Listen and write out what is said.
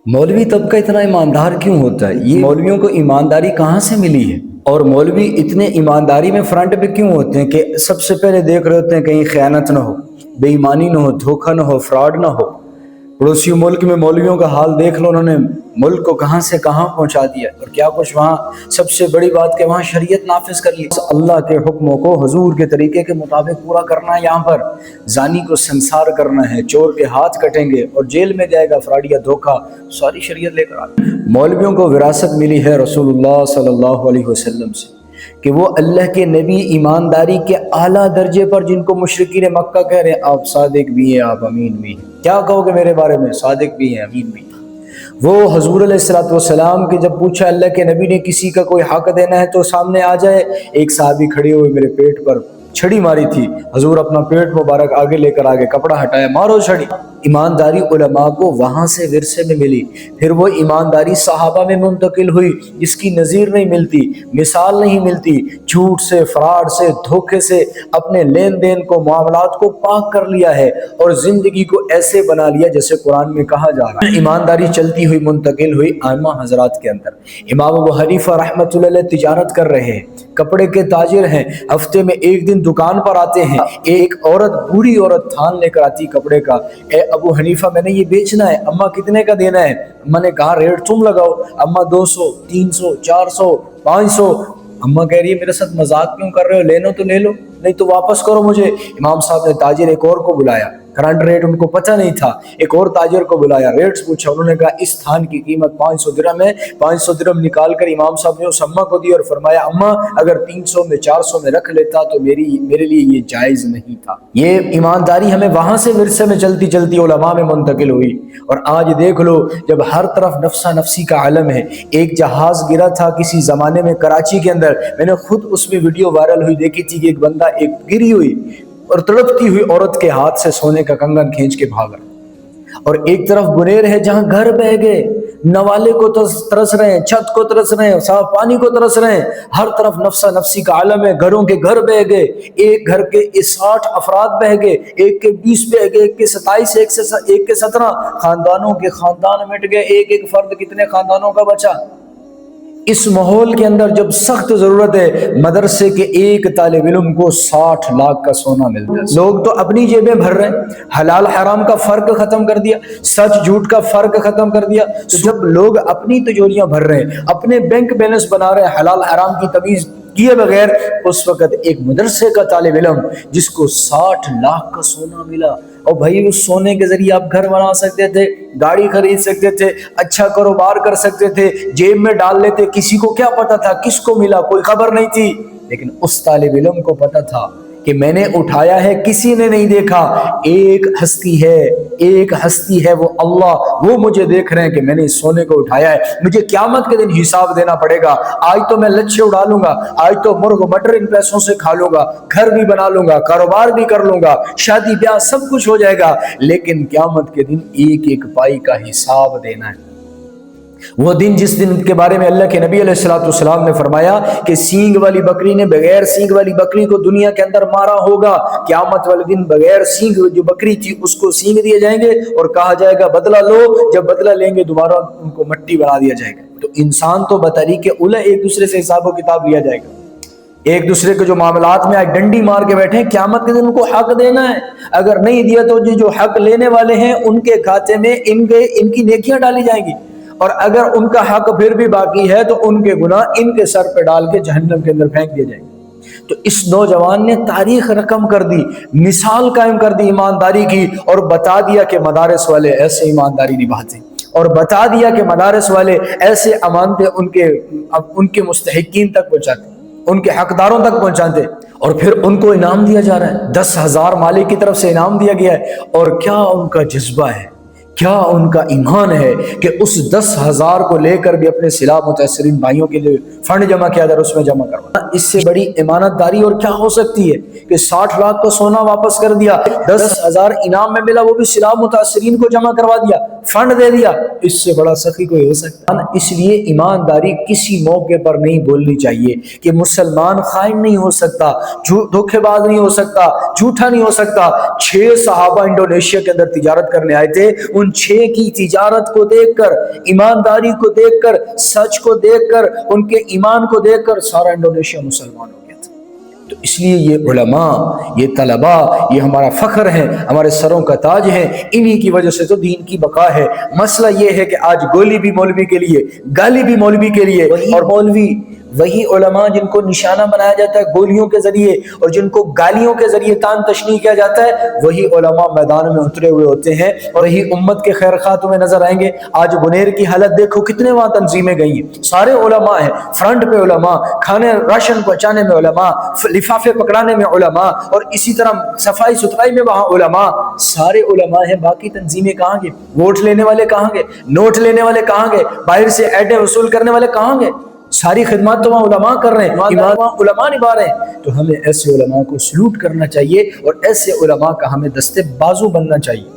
मौलवी तबका इतना ईमानदार क्यों होता है? ये मौलवियों को ईमानदारी कहाँ से मिली है? और मौलवी इतने ईमानदारी में फ्रंट पे क्यों होते हैं कि सबसे पहले देख रहे होते हैं कहीं खयानत ना हो, बेईमानी ना हो, धोखा ना हो, फ्रॉड ना हो। पड़ोसी मुल्क में मौलवियों का हाल देख लो, उन्होंने मुल्क को कहाँ से कहाँ पहुंचा दिया और क्या कुछ वहाँ। सबसे बड़ी बात कि वहाँ शरीयत नाफिज कर ली। अल्लाह के हुक्मों को हुजूर के तरीके के मुताबिक पूरा करना है। यहाँ पर जानी को संसार करना है, चोर के हाथ कटेंगे और जेल में जाएगा फ्रॉड या धोखा, सारी शरीयत लेकर आ। मौलवियों को विरासत मिली है रसूलुल्लाह सल्लल्लाहु अलैहि वसल्लम से कि वो अल्लाह के नबी ईमानदारी के आला दर्जे पर, जिनको मुशरिकीन मक्का कह रहे हैं आप सादिक भी हैं, आप अमीन भी हैं, क्या कहोगे मेरे बारे में? सादिक भी हैं, अमीन भी हैं। वो हजूर अलैहिस्सलातु वस्सलाम के जब पूछा अल्लाह के नबी ने किसी का कोई हक देना है तो सामने आ जाए। एक साहबी खड़े हुए मेरे पेट पर छड़ी मारी थी, हजूर अपना पेट मुबारक आगे लेकर आगे, कपड़ा हटाया, मारो छड़ी। ईमानदारी उलमा को वहाँ से विरसे में मिली, फिर वो ईमानदारी सहाबा में मुंतकिल हुई, जिसकी नज़ीर नहीं मिलती, मिसाल नहीं मिलती। झूठ से, फ्रॉड से, धोखे से अपने लेन देन को, मामलात को पाक कर लिया है और ज़िंदगी को ऐसे बना लिया जैसे कुरान में कहा जा रहा है। ईमानदारी चलती हुई मुंतकिल हुई आइम्मा हजरात के अंदर। इमाम अबू हनीफा रहमतुल्लाह अलैह तिजारत कर रहे हैं, कपड़े के ताजिर हैं, हफ्ते में एक दिन दुकान पर आते हैं। एक औरत, बूढ़ी औरत थान लेकर आती कपड़े का, ए अबू हनीफा मैंने ये बेचना है, अम्मा कितने का देना है? अम्मा ने कहा रेट तुम लगाओ। अम्मा 200, 300, 400, 500। अम्मा कह रही है मेरे साथ मजाक क्यों कर रहे हो, लेनो तो ले लो, नहीं तो वापस करो मुझे। इमाम साहब ने ताजिर एक और को बुलाया, करंट रेट उनको पता नहीं था, एक और ताजिर को बुलाया, रेट्स पूछा। उन्होंने कहा इस थान की कीमत 500 दिरहम है। 500 दिरहम निकाल कर इमाम साहब ने उस अम्मा को दी और फरमाया अम्मा अगर 300 में 400 में रख लेता तो मेरे लिए ये जायज नहीं था। ये ईमानदारी हमें वहां से विरसे में चलती चलती उलमा में मुंतकिल हुई। और आज देख लो, जब हर तरफ नफ्सा नफ्सी का आलम है। एक जहाज गिरा था किसी जमाने में कराची के अंदर, मैंने खुद उसमें वीडियो वायरल हुई देखी थी कि एक बंदा एक गिरी हुई और तड़पती हुई औरत के हाथ से सोने का कंगन खींच के भाग रहा, और एक तरफ गुनेर है जहां घर बह गए, नवाले को तरस रहे हैं, छत को तरस रहे हैं, साफ पानी को तरस रहे हैं, हर तरफ नफ्सा नफ्सी का आलम है। घरों के घर बह गए, एक घर के 60 अफराद बह गए, एक के 20 बह गए, एक के 27, एक के 17, खानदानों के खानदान मिट गए, एक एक फर्द कितने खानदानों का बचा। इस माहौल के अंदर जब सख्त जरूरत है, मदरसे के एक तालिब इल्म को 60 लाख का सोना मिलता है। लोग तो अपनी जेबें भर रहे हैं, हलाल हराम का फर्क खत्म कर दिया, सच झूठ का फर्क खत्म कर दिया। तो जब लोग अपनी तिजोरियां भर रहे हैं, अपने बैंक बैलेंस बना रहे हैं हलाल हराम की तमीज किए बगैर, उस वक्त एक मदरसे का तालिब इल्म जिसको 60 लाख का सोना मिला, और भाई उस सोने के जरिए आप घर बना सकते थे, गाड़ी खरीद सकते थे, अच्छा कारोबार कर सकते थे, जेब में डाल लेते। किसी को क्या पता था किसको मिला, कोई खबर नहीं थी। लेकिन उस तालिब इल्म को पता था कि मैंने उठाया है, किसी ने नहीं देखा, एक हस्ती है, एक हस्ती है वो अल्लाह, वो मुझे देख रहे हैं कि मैंने इस सोने को उठाया है। मुझे क़यामत के दिन हिसाब देना पड़ेगा। आज तो मैं लच्छे उड़ा लूंगा, आज तो मुर्ग मटर इन पैसों से खा लूंगा, घर भी बना लूंगा, कारोबार भी कर लूंगा, शादी ब्याह सब कुछ हो जाएगा, लेकिन क़यामत के दिन एक एक पाई का हिसाब देना है। वो दिन जिस दिन के बारे में अल्लाह के नबी अलैहिस्सलाम ने फरमाया कि सींग वाली बकरी ने बगैर सींग वाली बकरी को दुनिया के अंदर मारा होगा, क़यामत वाले दिन बगैर सींग जो बकरी थी उसको सींग दिए जाएंगे और कहा जाएगा बदला लो। जब बदला लेंगे दोबारा उनको मट्टी बना दिया जाएगा। तो इंसान तो बतरीके उला एक दूसरे से हिसाब व किताब लिया जाएगा। एक दूसरे के जो मामलात में आज डंडी मार के बैठे, क़यामत के दिन उनको हक देना है। अगर नहीं दिया तो जो हक लेने वाले हैं उनके खाते में इनकी नेकियां डाली जाएंगी, और अगर उनका हक फिर भी बाकी है तो उनके गुनाह इनके सर पे डाल के जहन्नम के अंदर फेंक दिए जाएंगे। तो इस नौजवान ने तारीख रकम कर दी, मिसाल कायम कर दी ईमानदारी की, और बता दिया कि मदारस वाले ऐसे ईमानदारी निभाते, और बता दिया कि मदारस वाले ऐसे अमानतें उनके मुस्तहिकीन तक पहुंचाते, उनके हकदारों तक पहुंचाते। और फिर उनको इनाम दिया जा रहा है, 10,000 मालिक की तरफ से इनाम दिया गया है। और क्या उनका जज्बा है, क्या उनका ईमान है कि उस 10,000 को लेकर भी अपने सिला मुतासरीन भाइयों के लिए फंड जमा किया जा, उसमें जमा करवाना। इससे बड़ी ईमानतदारी और क्या हो सकती है कि 60 लाख का सोना वापस कर दिया, 10,000 इनाम में मिला, वो भी सिला मुतासरीन को जमा करवा दिया, फंड दे दिया। इससे बड़ा सखी कोई हो सकता है? इसलिए ईमानदारी किसी मौके पर नहीं बोलनी चाहिए कि मुसलमान खाइन नहीं हो सकता, धोखेबाज नहीं हो सकता, झूठा नहीं हो सकता। 6 सहाबा इंडोनेशिया के अंदर तिजारत करने आए थे, ان 6 کی تجارت کو دیکھ کر، ایمانداری کو دیکھ کر، سچ کو دیکھ کر، ان کے ایمان کو دیکھ کر سارا انڈونیشیا مسلمان ہو گیا تھا۔ تو اس لیے یہ علماء، یہ طلباء، یہ ہمارا فخر ہے، ہمارے سروں کا تاج ہے، انہی کی وجہ سے تو دین کی بقا ہے۔ مسئلہ یہ ہے کہ آج گولی بھی مولوی کے لیے، گالی بھی مولوی کے لیے، اور مولوی وہی علماء جن کو نشانہ بنایا جاتا ہے گولیوں کے ذریعے اور جن کو گالیوں کے ذریعے تان تشنیع کیا جاتا ہے، وہی علماء میدان میں اترے ہوئے ہوتے ہیں اور وہی امت کے خیر خواہ تمہیں نظر آئیں گے۔ آج بنیر کی حالت دیکھو، کتنے وہاں تنظیمیں گئی ہیں، سارے علماء ہیں، فرنٹ پہ علماء، کھانے راشن پہنچانے میں علماء، لفافے پکڑانے میں علماء، اور اسی طرح صفائی ستھرائی میں وہاں علماء، سارے علماء ہیں۔ باقی تنظیمیں کہاں گئے؟ ووٹ لینے والے کہاں گئے؟ نوٹ لینے والے کہاں گئے؟ باہر سے ایڈیں وصول کرنے والے کہاں گئے؟ ساری خدمات تو وہاں علماء کر رہے ہیں، وہاں علماء نبھا رہے ہیں۔ تو ہمیں ایسے علماء کو سلوٹ کرنا چاہیے اور ایسے علماء کا ہمیں دستے بازو بننا چاہیے۔